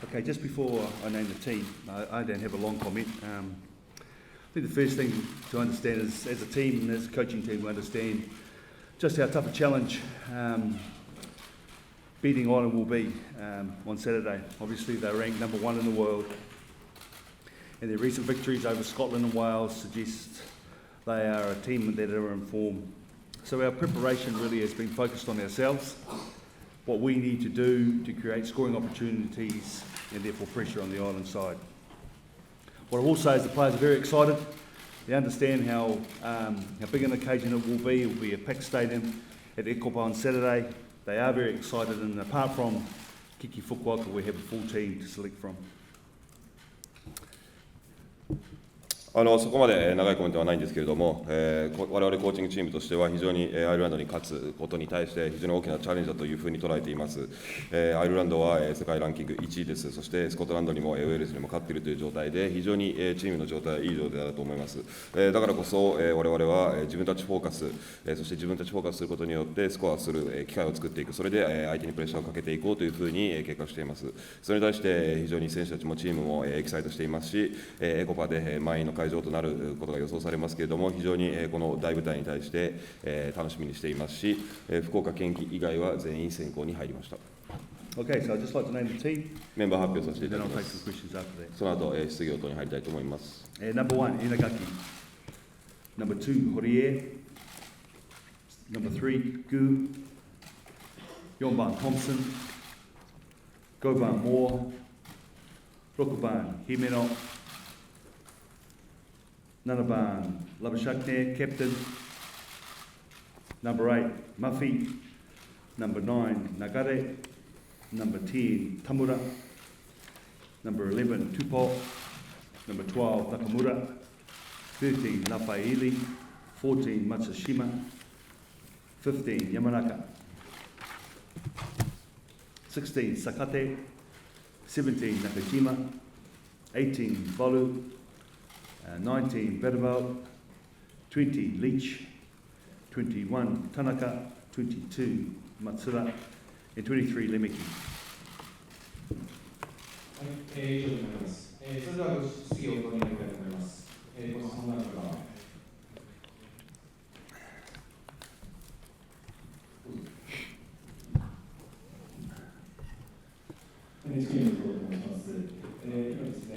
Okay, just before I name the team, I don't have a long comment. I think the first thing to understand is, as a team and as a coaching team, we understand just how tough a challenge beating Ireland will be on Saturday. Obviously, they're ranked number 1 in the world, and their recent victories over Scotland and Wales suggest they are a team that are in form. So our preparation really has been focused on ourselves, what we need to do to create scoring opportunities and therefore pressure on the Ireland side. What I will say is the players are very excited. They understand how big an occasion it will be. It will be a packed stadium at Ekopa on Saturday. They are very excited, and apart from Kiki Fukuoka, we have a full team to select from. そこまで長いコメントはないんですけれども、我々コーチングチームとしては非常にアイルランドに勝つことに対して非常に大きなチャレンジだというふうに捉えています。アイルランドは世界ランキング1位です。そしてスコットランドにもウェールズにも勝っているという状態で非常にチームの状態はいい状態だと思います。だからこそ我々は自分たちフォーカス、そして自分たちフォーカスすることによってスコアする機会を作っていく、それで相手にプレッシャーをかけていこうというふうに計画しています。それに対して非常に選手たちもチームもエキサイトしていますし、エコパで満員の会場となることが予想されますけれども、非常にこの大舞台に対して楽しみにしていますし、福岡県旗以外は全員選考に入りました。Okay, so I'd just like to name the team. メンバー発表させていただき Then ま I'll take す。 some questions after that. その後質疑応答に入りたいと思います。Number 1, Inagaki. Number 2, Horie. Number 3, Gu. 4番 Thompson. 5番 Moore. 6番 Himeno. 7番 Labashakne, captain. Number 8, Muffy. Number 9, Nagare. Number 10, Tamura. Number 11, Tupou. Number 12, Nakamura. 13, Lafaili. 14, Matsushima. 15, Yamanaka. 16, Sakate. 17, Nakajima. 18, Bolu. 19, Bedevall. 20, Leach. 21, Tanaka. 22, Matsura. And 23, Lemeki. 以上でございます。それでは質疑応答に入りたいと思います。この3番から。NHK のと申します。今ですね、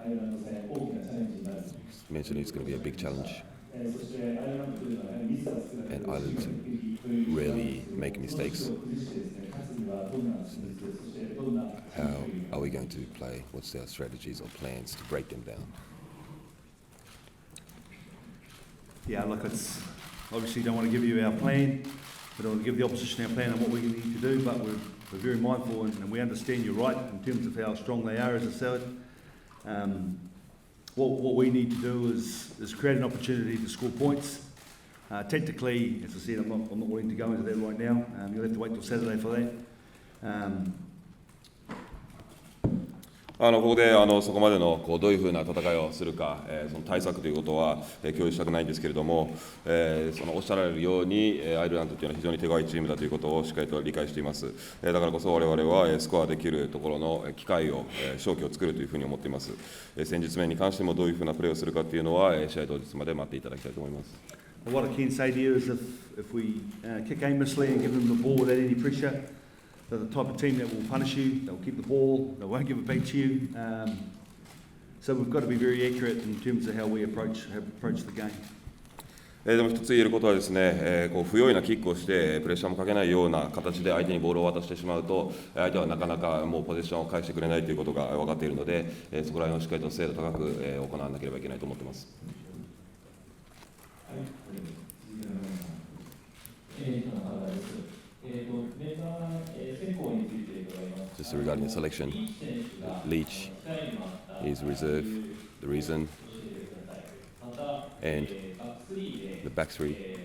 アイルランド戦大きなチャレンジになる。Mentioned it's going to be a big challenge. そしてアイルランドというのはミスが少ない。 And Ireland rarely make mistakes. How are we going to play? What's our strategies or plans to break them down? Yeah, look, it's obviously don't want to give you our plan. We don't want to give the opposition our plan on what we need to do, but we're very mindful and we understand you're right in terms of how strong they are as a side. What we need to do is create an opportunity to score points. Tactically, as I said, I'm not willing to go into that right now. You'll have to wait till Saturday for that. ここでそこまでのどういうふうな戦いをするか、その対策ということは共有したくないんですけれども、そのおっしゃられるようにアイルランドというのは非常に手強いチームだということをしっかりと理解しています。だからこそ我々はスコアできるところの機会を勝機を作るというふうに思っています。戦術面に関してもどういうふうなプレーをするかというのは試合当日まで待っていただきたいと思います。What I can say to you is if we kick aimlessly and give them the ball without any pressure, they're the type of team that will punish you, they'll keep the ball, they won't give it back to you. So we've got to be very accurate in terms of how we approach the game. でも一つ言えることはですね、不用意なキックをしてプレッシャーもかけないような形で相手にボールを渡してしまうと、相手はなかなかもうポゼッションを返してくれないということが分かっているので、そこら辺をしっかりと精度高く行わなければいけないと思っています。Just regarding the selection, Leach is reserve, the reason, and the back three,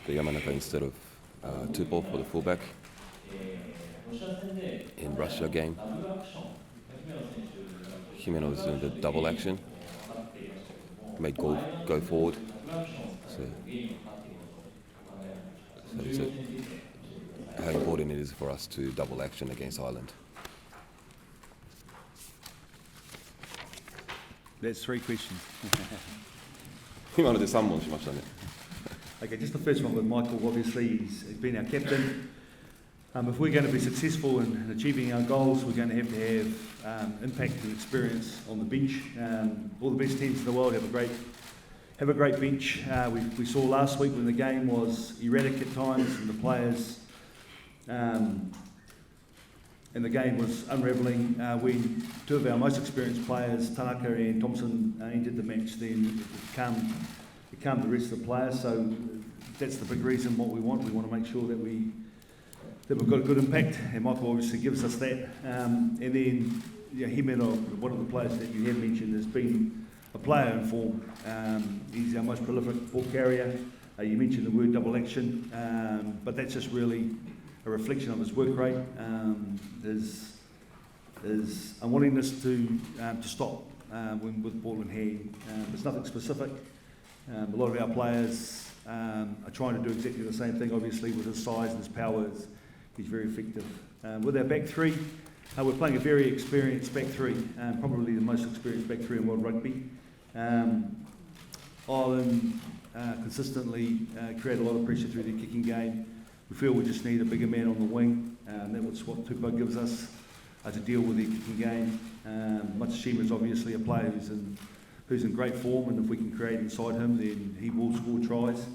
the Yamanaka instead of Tupou for the fullback. In Russia game, Himeno is doing the double action, made goal go forward. So it's how important it is for us to double action against Ireland. That's 3 questions. 今ので3問しましたね。Okay, just the first one with Michael. Obviously, he's been our captain. If we're going to be successful in achieving our goals, we're going to have impact and experience on the bench. All the best teams in the world have a great bench. We saw last week when the game was erratic at times and the players and the game was unravelling. When 2 of our most experienced players, Tanaka and Thompson, entered the match, then it calmed the rest of the players. So that's the big reason what we want. We want to make sure that we've got a good impact, and Michael obviously gives us that. And then him and one of the players that you have mentioned has been a player in form. He's our most prolific ball carrier. You mentioned the word double action, but that's just really a reflection of his work rate, his unwillingness to stop when with ball in hand. It's nothing specific. A lot of our players are trying to do exactly the same thing. Obviously, with his size and his powers, he's very effective. With our back 3, we're playing a very experienced back 3, probably the most experienced back 3 in world rugby. Ireland consistently create a lot of pressure through their kicking game. We feel we just need a bigger man on the wing. That's what Tupou gives us to deal with their kicking game. Matsushima is obviously a player who's in great form, and if we can create inside him, then he will score tries.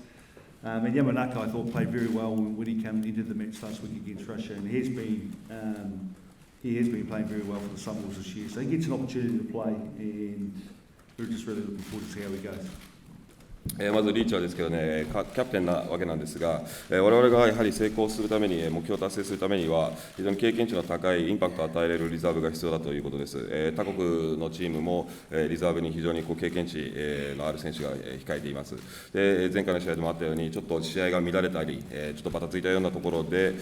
And Yamanaka, I thought, played very well when he came into the match last week against Russia, and he has been playing very well for the Sunwolves this year. So he gets an opportunity to play, and we're just really looking forward to see how he goes. まずリーチャーですけどね、キャプテンなわけなんですが、我々がやはり成功するために、目標を達成するためには、非常に経験値の高いインパクトを与えられるリザーブが必要だということです。他国のチームもリザーブに非常に経験値のある選手が控えています。で、前回の試合でもあったように、ちょっと試合が乱れたり、ちょっとバタついたようなところで、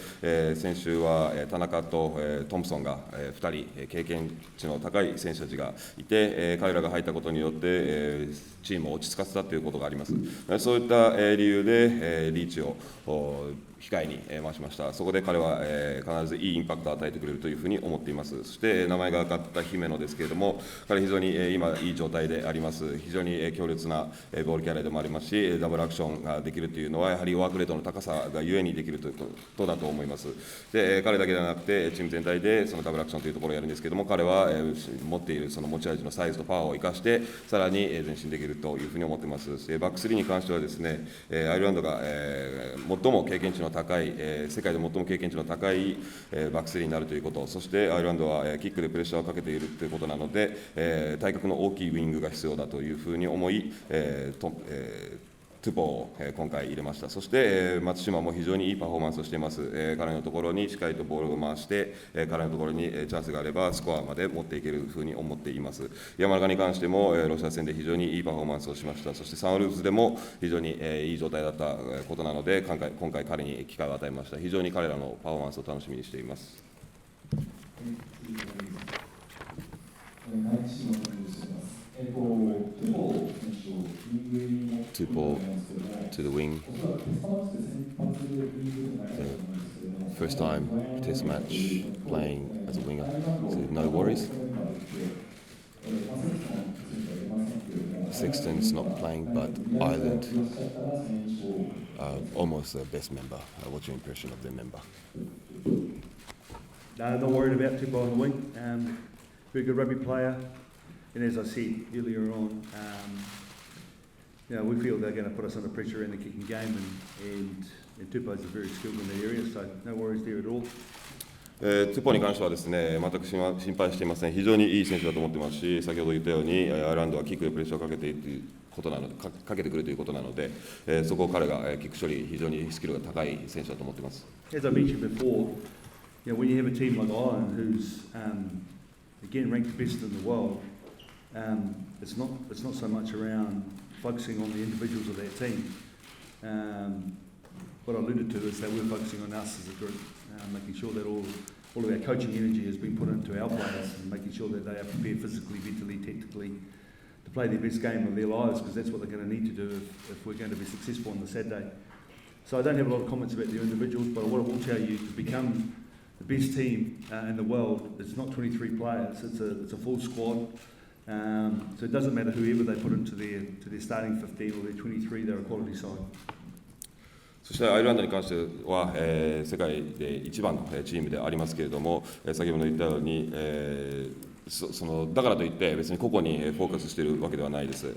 先週は田中とトンプソンが2人、経験値の高い選手たちがいて、彼らが入ったことによって、チームを落ち着かせたということがあります。そういった理由でリーチを控えに回しました。そこで彼は必ずいいインパクトを与えてくれるというふうに思っています。そして名前が挙がった姫野ですけれども、彼非常に今いい状態であります。非常に強烈なボールキャリアでもありますし、ダブルアクションができるというのはやはりワークレートの高さがゆえにできるということだと思います。で、彼だけではなくてチーム全体でそのダブルアクションというところをやるんですけれども、彼は持っているその持ち味のサイズとパワーを生かしてさらに前進できるというふうに思っています。バック3に関してはですね、アイルランドが最も経験値の高い、世界で最も経験値の高いバック3になるということ、そしてアイルランドはキックでプレッシャーをかけているということなので、体格の大きいウイングが必要だというふうに思い、トゥポを今回入れました。そして松島も非常にいいパフォーマンスをしています。彼のところにしっかりとボールを回して、彼のところにチャンスがあればスコアまで持っていけるふうに思っています。山中に関してもロシア戦で非常にいいパフォーマンスをしました。そしてサンウルブズでも非常にいい状態だったことなので、今回彼に機会を与えました。非常に彼らのパフォーマンスを楽しみにしています。Two ball to the wing. The first time test match playing as a winger, so no worries. Sexton's not playing, but Ireland almost the best member. What's your impression of their member? No, not worried about Tupou on the wing. Very good rugby player. And as I said earlier on, we feel they're going to put us under pressure in the kicking game, and Tupou's very skilled in that area, so no worries there at all. トゥポに関してはですね、全く心配していません。非常にいい選手だと思ってますし、先ほど言ったようにアイルランドはキックでプレッシャーをかけているということなので、かけてくるということなので、そこを彼がキック処理非常にスキルが高い選手だと思っています。As I mentioned before, when you have a team like Ireland, who's again ranked the best in the world, it's not so much around focusing on the individuals of that team. What I alluded to is that we're focusing on us as a group, making sure that all of our coaching energy has been put into our players and making sure that they are prepared physically, mentally, tactically to play their best game of their lives, because that's what they're going to need to do if we're going to be successful on the Saturday. So I don't have a lot of comments about the individuals, but what I will tell you, to become the best team in the world, it's not 23 players, it's a full squad. So it doesn't matter whoever they put into their starting 15 or their 23, they're a quality side. そしてアイルランドに関しては、世界で一番のチームでありますけれども、先ほど言ったように、だからといって別に個々にフォーカスしているわけではないです。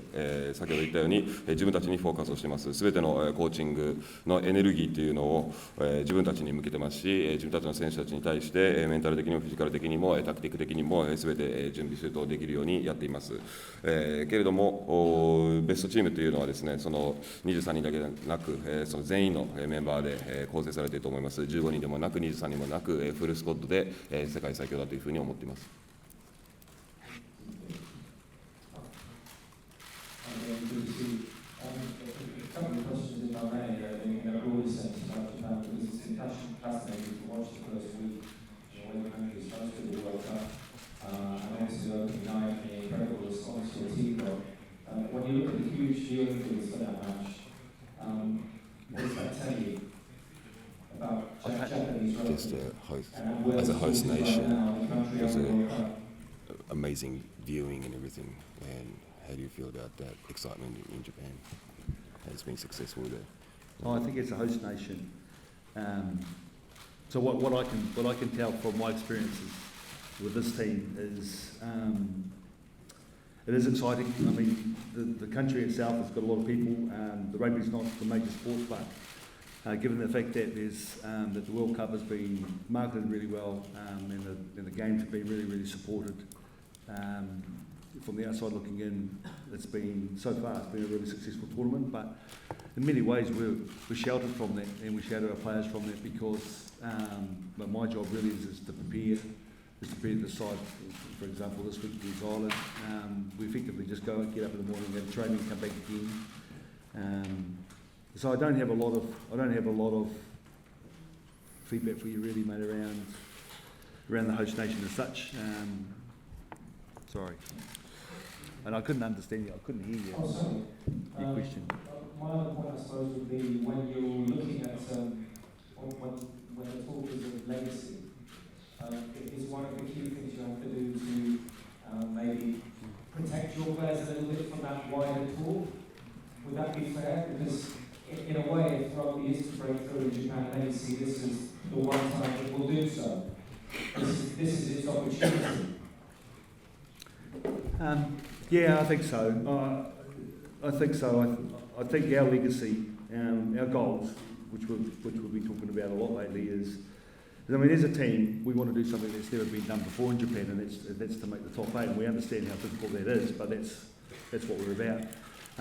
先ほど言ったように自分たちにフォーカスをしています。すべてのコーチングのエネルギーというのを自分たちに向けてますし、自分たちの選手たちに対してメンタル的にもフィジカル的にもタクティック的にもすべて準備するとできるようにやっています。けれどもベストチームというのはですね、その23人だけでなく、その全員のメンバーで構成されていると思います。15人でもなく23人もなくフルスコッドで世界最強だというふうに思っています。Good to see. A couple of questions, if I may, in a broader sense about Japan, because it's been fascinating to watch the first week, when the country is hosted the World Cup, and obviously the opening night and the incredible response to the team. When you look at the huge viewing figures for that match, what does that tell you about Japanese Just rugby? as a host nation, it was an amazing viewing and everything. And how do you feel about that excitement in Japan? Has been successful there? I think it's a host nation. So what I can tell from my experiences with this team is it is exciting. I mean, the country itself has got a lot of people. The rugby's not the major sport, but given the fact that that the World Cup has been marketed really well, and the games have been really supported. From the outside looking in, it's been a really successful tournament, but in many ways we're sheltered from that, and we shelter our players from that because but my job really is to prepare the side. For example, this week against Ireland, we effectively just go and get up in the morning, have training, come back again. So I don't have a lot of feedback for you really, mate, around the host nation as such. Sorry. And I couldn't understand you. I couldn't hear you. Oh, sorry. Your question. My other point, I suppose, would be when you're looking at when the talk is of legacy, is one of the key things you have to do to maybe protect your players a little bit from that wider talk. Would that be fair? Because in a way, if rugby is to break through in Japan, maybe see this as the one time it will do so. This is its opportunity. Yeah, I think so. I think so. I think our legacy, our goals, which we'll be talking about a lot lately, is I mean, as a team, we want to do something that's never been done before in Japan, and that's to make the top 8. And we understand how difficult that is, but that's what we're about.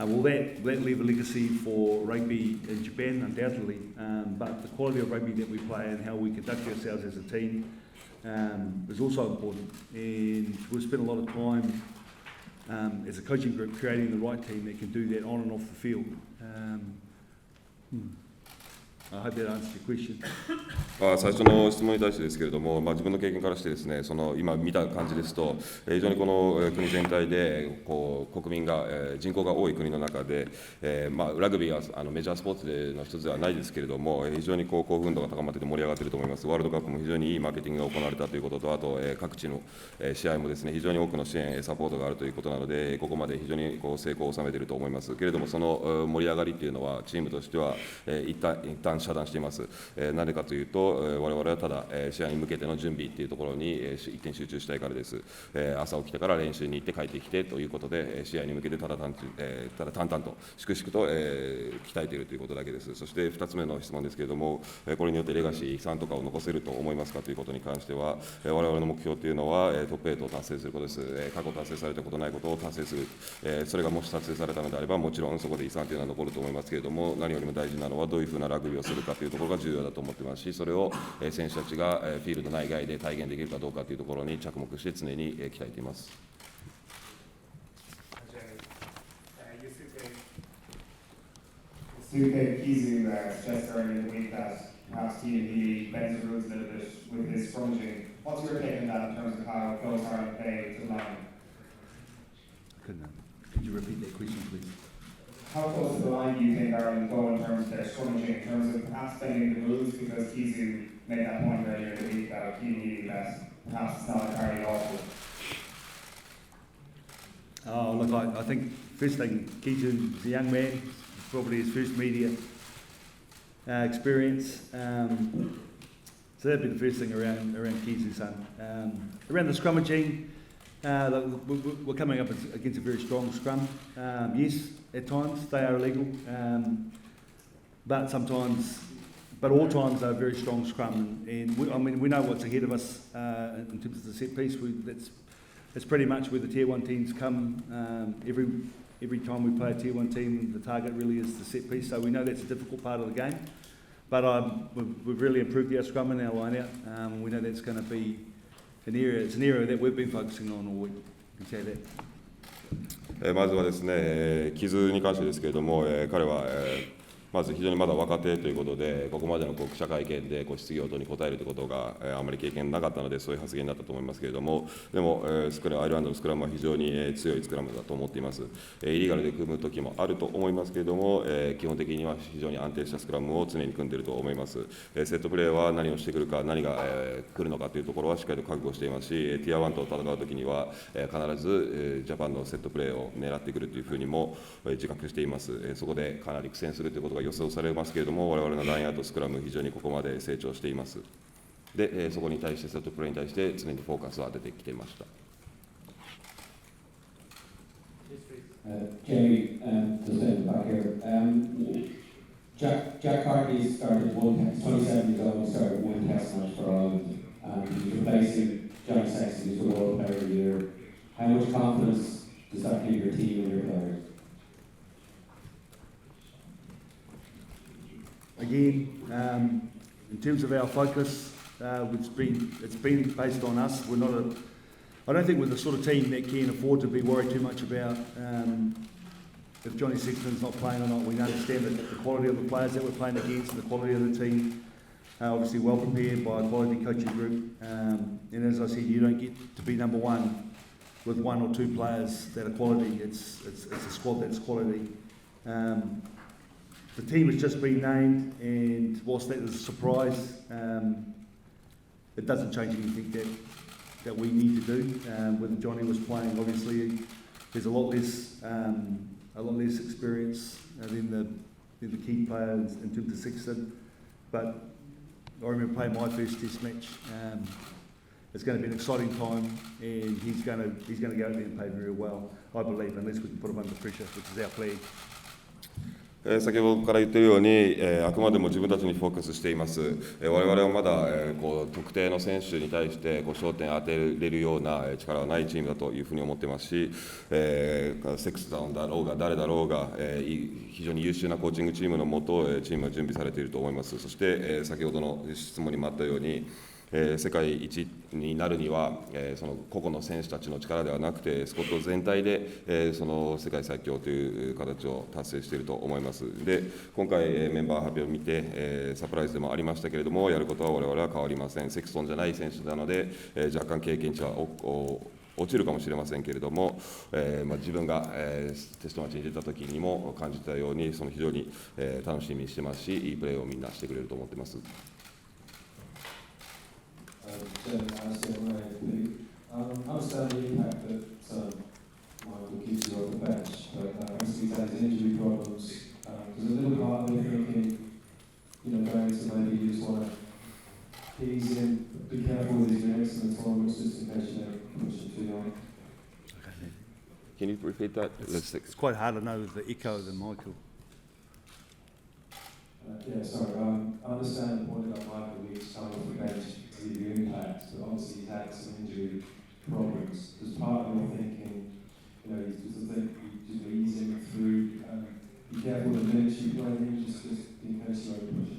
Will that leave a legacy for rugby in Japan? Undoubtedly, but the quality of rugby that we play and how we conduct ourselves as a team is also important. And we've spent a lot of time as a coaching group creating the right team that can do that on and off the field. I hope that answers your question. 最初の質問に対してですけれども、自分の経験からしてですね、今見た感じですと、非常にこの国全体で国民が人口が多い国の中で、ラグビーはメジャースポーツの一つではないですけれども、非常に興奮度が高まっていて盛り上がっていると思います。ワールドカップも非常にいいマーケティングが行われたということと、あと各地の試合もですね、非常に多くの支援サポートがあるということなので、ここまで非常に成功を収めていると思います。けれども、その盛り上がりというのはチームとしては一旦遮断しています。なぜかというと、我々はただ試合に向けての準備というところに一点集中したいからです。朝起きてから練習に行って帰ってきてということで、試合に向けてただ淡々と粛々と鍛えているということだけです。そして2つ目の質問ですけれども、これによってレガシー遺産とかを残せると思いますかということに関しては、我々の目標というのはトップ8を達成することです。過去達成されたことないことを達成する。それがもし達成されたのであれば、もちろんそこで遺産というのは残ると思いますけれども、何よりも大事なのはどういうふうなラグビーをするかというところが重要だと思っていますし、それを選手たちがフィールド内外で体現できるかどうかというところに着目して常に鍛えています。Suke Kizu suggests earlier in the week that perhaps TND bends the rules a little bit with his scrummaging. What's your take on that in terms of how close Ireland play to the line? Could you repeat that question, please? how close to the line do you think Ireland go in terms of their scrummaging, in terms of perhaps bending the rules, because Kizu made that point earlier in the week about Keane that perhaps it's not entirely awful. Oh, look, I think first thing, Kizu's a young man, probably his first media experience. So that'd be the first thing around Kizu's son. Around the scrummaging, we're coming up against a very strong scrum. Yes, at times they are illegal, but all times they're a very strong scrum. And we know what's ahead of us in terms of the set piece. That's pretty much where the Tier 1 teams come. Every time we play a Tier 1 team, the target really is the set piece. So we know that's a difficult part of the game. But we've really improved our scrum and our line-out. We know that's going to be an area that we've been focusing on all week. You can say that. まずはですね、傷に関してですけれども、彼は、まず非常にまだ若手ということで、ここまでの記者会見で質疑応答に答えるということが、あまり経験なかったので、そういう発言だったと思いますけれども、でも、アイルランドのスクラムは非常に、強いスクラムだと思っています。イリーガルで組む時もあると思いますけれども、基本的には非常に安定したスクラムを常に組んでいると思います。セットプレーは何をしてくるか、何が、来るのかというところはしっかりと覚悟していますし、ティア1と戦う時には、必ず、ジャパンのセットプレーを狙ってくるというふうにも、自覚しています。そこでかなり苦戦するということが予想されますけれども、我々のラインアウトスクラム、非常にここまで成長しています。で、そこに対して、セットプレーに対して常にフォーカスを当ててきていました。Jamie, to stand back here. Jack Carty started 27 years old, he started one test match for Ireland, and he's replacing Johnny Sexton, who's the World Player of the Year. How much confidence does that give your team and your players? Again, in terms of our focus, it's been based on us. I don't think we're the sort of team that can afford to be worried too much about if Johnny Sexton's not playing or not. We understand that the quality of the players that we're playing against and the quality of the team, obviously well prepared by a quality coaching group. And as I said, you don't get to be number one with one or two players that are quality. It's a squad that's quality. The team has just been named, and whilst that is a surprise, it doesn't change anything that we need to do. When Johnny was playing, obviously there's a lot less experience than the key players in terms of Sexton. But I remember playing my first Test match. It's going to be an exciting time, and he's going to go out there and play very well, I believe, unless we can put him under pressure, which is our plan. 先ほどから言っているように、あくまでも自分たちにフォーカスしています。我々はまだ、特定の選手に対して焦点を当てれるような力はないチームだというふうに思っていますし、セクストンだろうが誰だろうが、非常に優秀なコーチングチームのもと、チームは準備されていると思います。そして、先ほどの質問にもあったように、世界一になるには、その個々の選手たちの力ではなくて、スコット全体で、その世界最強という形を達成していると思います。で、今回、メンバー発表を見て、サプライズでもありましたけれども、やることは我々は変わりません。セクストンじゃない選手なので、若干経験値は落ちるかもしれませんけれども、自分が、テストマッチに出た時にも感じたように、非常に、楽しみにしてますし、いいプレーをみんなしてくれると思っています。I understand the impact that Michael keeps you on the bench, but obviously he's had his injury problems. There's a little part of me thinking, going to maybe you just want to ease in, be careful with his minutes and the tournaments just in case you don't push him too long. Can you repeat that? It's quite hard to know with the echo than Michael. Sorry. I understand the point about Michael Leach coming off the bench to give you impact, but obviously he's had some injury problems. There's part of me thinking, he's just just ease him through. Be careful with the minutes you play him, just in case you overpush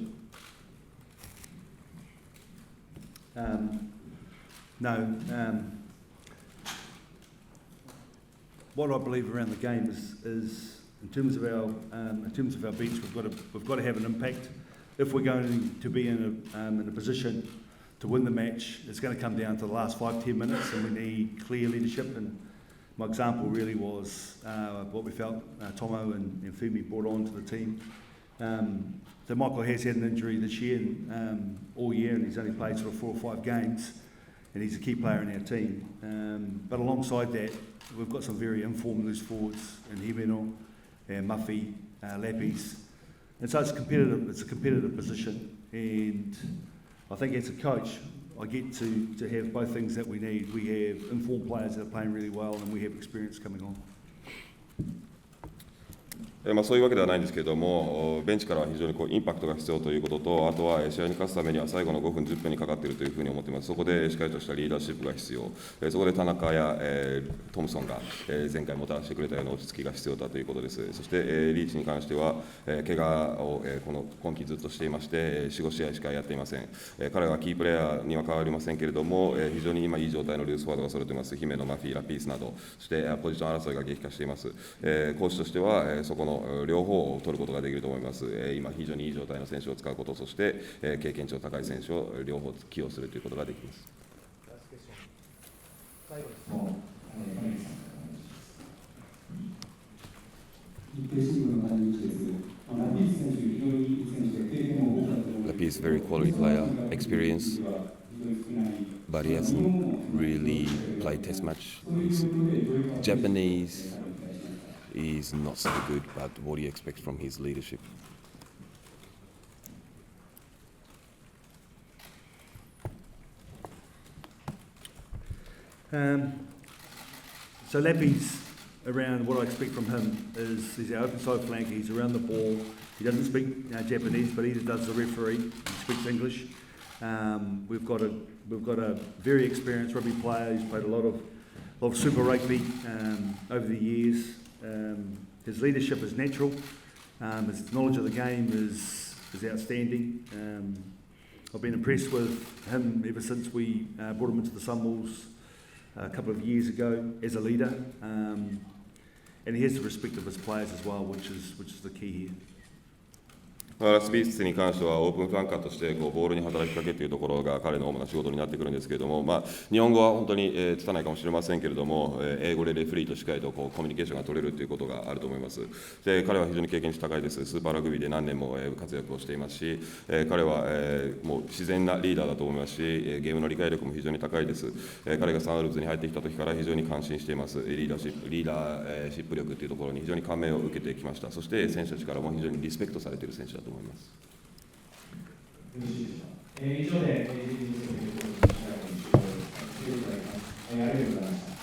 him. No. What I believe around the game is in terms of our bench, we've got to have an impact. If we're going to be in a position to win the match, it's going to come down to the last 5-10 minutes, and we need clear leadership and my example really was what we felt Tomo and Fumi brought on to the team. So Michael has had an injury this year, all year, and he's only played sort of 4 or 5 games, and he's a key player in our team. But alongside that, we've got some very informed loose forwards in Himeno, Muffy, Lappies. And so it's a competitive position, and I think as a coach, I get to have both things that we need. We have informed players that are playing really well, and we have experience coming on. そういうわけではないんですけれども、ベンチからは非常にインパクトが必要ということと、あとは試合に勝つためには最後の5分、10分にかかっているというふうに思っています。そこでしっかりとしたリーダーシップが必要、そこで田中やトムソンが前回もたらしてくれたような落ち着きが必要だということです。そしてリーチに関しては、怪我を今季ずっとしていまして、4、5試合しかやっていません。彼はキープレーヤーには変わりませんけれども、非常に今いい状態のルースフォワードが揃っています。姫野、マフィー、ラピースなど、そしてポジション争いが激化しています。コーチとしては、そこの両方を取ることができると思います。今非常にいい状態の選手を使うこと、そして経験値の高い選手を両方起用するということができます。Lapi is a very quality player, experience, but he hasn't really played test match. His Japanese is not so good, but what do you expect from his leadership? So Lappy's around, what I expect from him is he's our open side flanker, he's around the ball, he doesn't speak Japanese, but either does the referee, he speaks English. We've got a very experienced rugby player who's played a lot of Super Rugby over the years. His leadership is natural, his knowledge of the game is outstanding. I've been impressed with him ever since we brought him into the Sunwolves a couple of years ago as a leader, and he has the respect of his players as well, which is the key here. ラスビーツに関してはオープンフランカーとしてボールに働きかけというところが彼の主な仕事になってくるんですけれども、日本語は本当に拙いかもしれませんけれども、英語でレフリーとしっかりとコミュニケーションが取れるということがあると思います。で、彼は非常に経験値高いです。スーパーラグビーで何年も活躍をしていますし、彼はもう自然なリーダーだと思いますし、ゲームの理解力も非常に高いです。彼がサンウルブズに入ってきた時から非常に感心しています。リーダーシップ力というところに非常に感銘を受けてきました。そして選手たちからも非常にリスペクトされている選手だと思います。以上で、ありがとうございました。